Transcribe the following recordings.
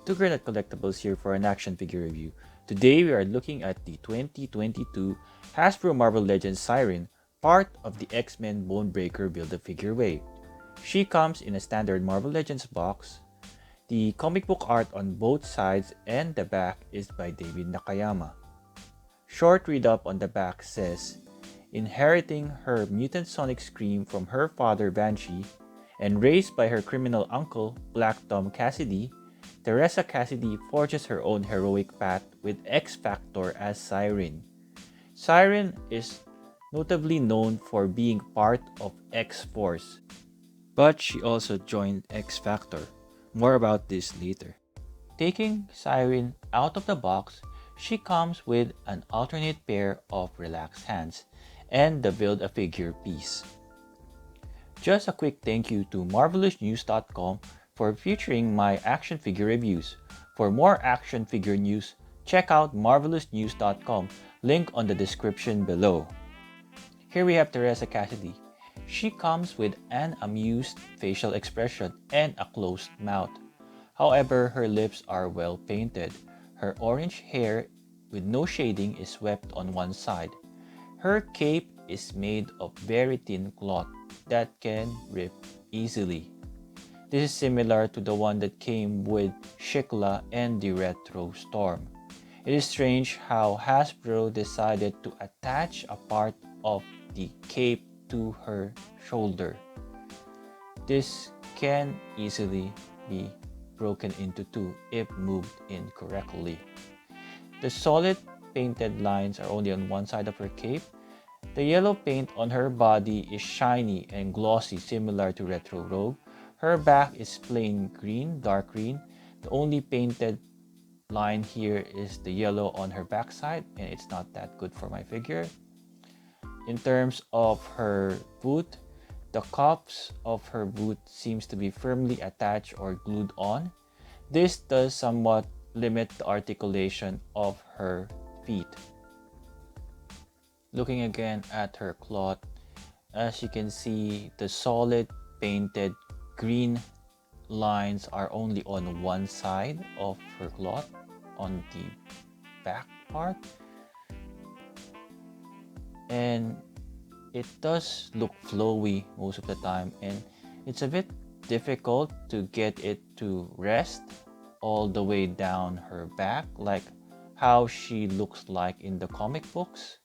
To Granite Collectibles here for an action figure review. Today we are looking at the 2022 Hasbro Marvel Legends Siryn, part of the X-Men Bonebreaker Build-A-Figure wave. She comes in a standard Marvel Legends box. The comic book art on both sides and the back is by David Nakayama. Short read-up on the back says, inheriting her mutant sonic scream from her father Banshee and raised by her criminal uncle Black Tom Cassidy, Teresa Cassidy forges her own heroic path with X Factor as Siryn. Siryn is notably known for being part of X-Force, but she also joined X Factor. More about this later. Taking Siryn out of the box, she comes with an alternate pair of relaxed hands and the Build-A-Figure piece. Just a quick thank you to MarvelousNews.com for featuring my action figure reviews. For more action figure news, check out MarvelousNews.com, link on the description below. Here we have Teresa Cassidy. She comes with an amused facial expression and a closed mouth. However, her lips are well painted. Her orange hair with no shading is swept on one side. Her cape is made of very thin cloth that can rip easily. This is similar to the one that came with Shikla and the Retro Storm. It is strange how Hasbro decided to attach a part of the cape to her shoulder. This can easily be broken into two if moved incorrectly. The solid painted lines are only on one side of her cape. The yellow paint on her body is shiny and glossy, similar to Retro Rogue. Her back is plain green, dark green. The only painted line here is the yellow on her backside, and it's not that good for my figure. In terms of her boot, the cuffs of her boot seems to be firmly attached or glued on. This does somewhat limit the articulation of her feet. Looking again at her cloth, as you can see, the solid painted green lines are only on one side of her cloth, on the back part, and it does look flowy most of the time, and it's a bit difficult to get it to rest all the way down her back like how she looks like in the comic books,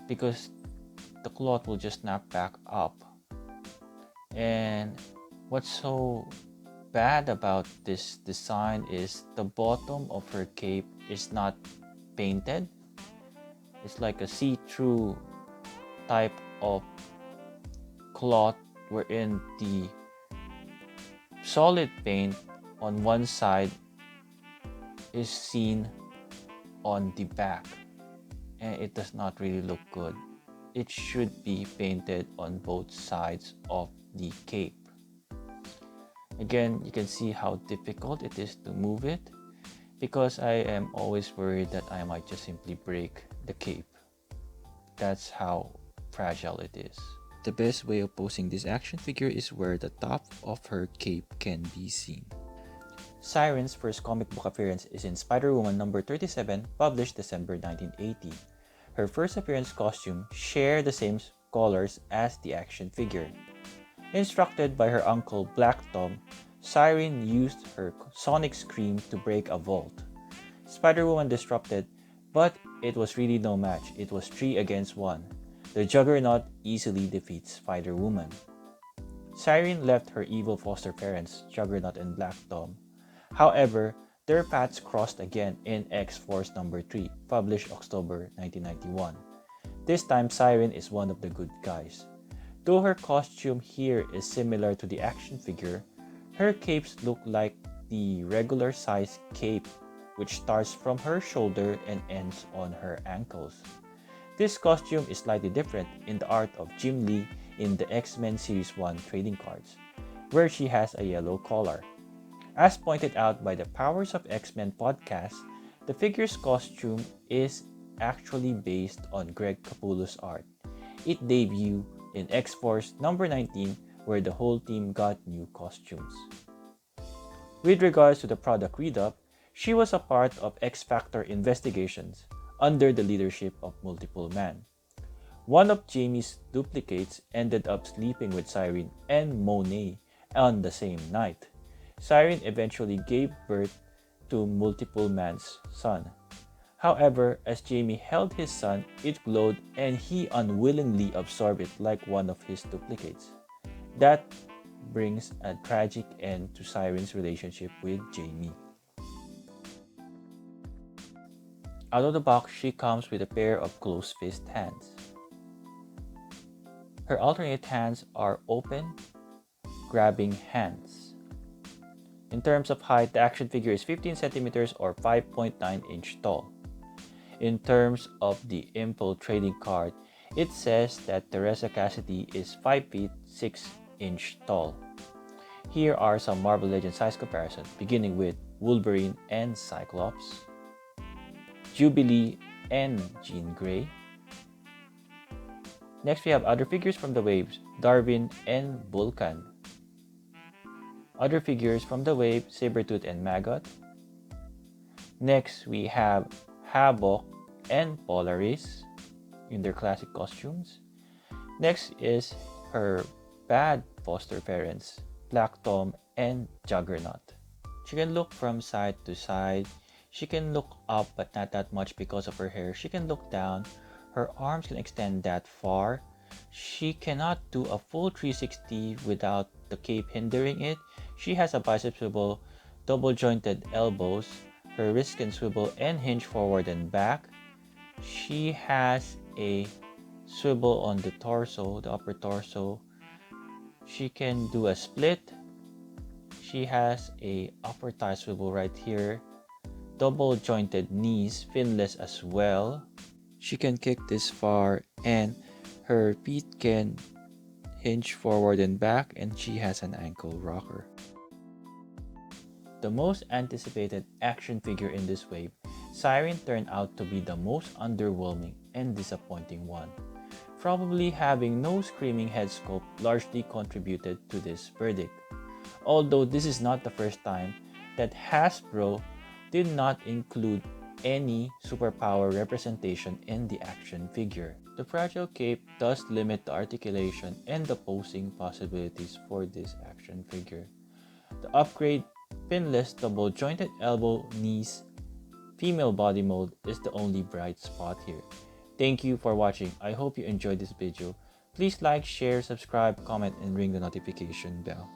because the cloth will just snap back up. And what's so bad about this design is the bottom of her cape is not painted. It's like a see-through type of cloth wherein the solid paint on one side is seen on the back, and it does not really look good. It should be painted on both sides of the cape. Again, you can see how difficult it is to move it, because I am always worried that I might just simply break the cape. That's how fragile it is. The best way of posing this action figure is where the top of her cape can be seen. Siryn's first comic book appearance is in Spider-Woman number 37, published December 1980. Her first appearance costume shared the same colors as the action figure. Instructed by her uncle Black Tom, Siryn used her sonic scream to break a vault. Spider-Woman disrupted, but it was really no match. It was 3 against 1. The Juggernaut easily defeats Spider-Woman. Siryn left her evil foster parents, Juggernaut and Black Tom. However, their paths crossed again in X-Force number 3, published October 1991. This time, Siryn is one of the good guys. Though her costume here is similar to the action figure, her capes look like the regular size cape, which starts from her shoulder and ends on her ankles. This costume is slightly different in the art of Jim Lee in the X-Men Series 1 trading cards, where she has a yellow collar. As pointed out by the Powers of X-Men podcast, the figure's costume is actually based on Greg Capullo's art. It debuted in X-Force number 19, where the whole team got new costumes. With regards to the product read-up, she was a part of X Factor investigations under the leadership of Multiple Man. One of Jamie's duplicates ended up sleeping with Siryn and Monet on the same night. Siryn eventually gave birth to Multiple Man's son. However, as Jamie held his son, it glowed and he unwillingly absorbed it like one of his duplicates. That brings a tragic end to Siryn's relationship with Jamie. Out of the box, she comes with a pair of closed fist hands. Her alternate hands are open, grabbing hands. In terms of height, the action figure is 15 centimeters or 5.9 inch tall. In terms of the info trading card, it says that Theresa Cassidy is 5 feet 6 inch tall. Here are some Marvel Legends size comparisons, beginning with Wolverine and Cyclops, Jubilee and Jean Grey. Next, we have other figures from the waves, Darwin and Vulcan. Other figures from the wave, Sabretooth and Maggot. Next, we have Havoc and Polaris in their classic costumes. Next is her bad foster parents, Black Tom and Juggernaut. She can look from side to side. She can look up but not that much because of her hair. She can look down. Her arms can extend that far. She cannot do a full 360 without the cape hindering it. She has a bicep swivel, double jointed elbows. Her wrists can swivel and hinge forward and back. She has a swivel on the torso, the upper torso. She can do a split. She has a upper thigh swivel right here. Double jointed knees, finless as well. She can kick this far and her feet can hinge forward and back, and she has an ankle rocker. The most anticipated action figure in this wave, Siryn turned out to be the most underwhelming and disappointing one. Probably having no screaming head sculpt largely contributed to this verdict. Although this is not the first time that Hasbro did not include any superpower representation in the action figure. The fragile cape does limit the articulation and the posing possibilities for this action figure. The upgrade pinless double jointed elbow knees female body mold is the only bright spot here. Thank you for watching. I hope you enjoyed this video. Please like, share, subscribe, comment, and ring the notification bell.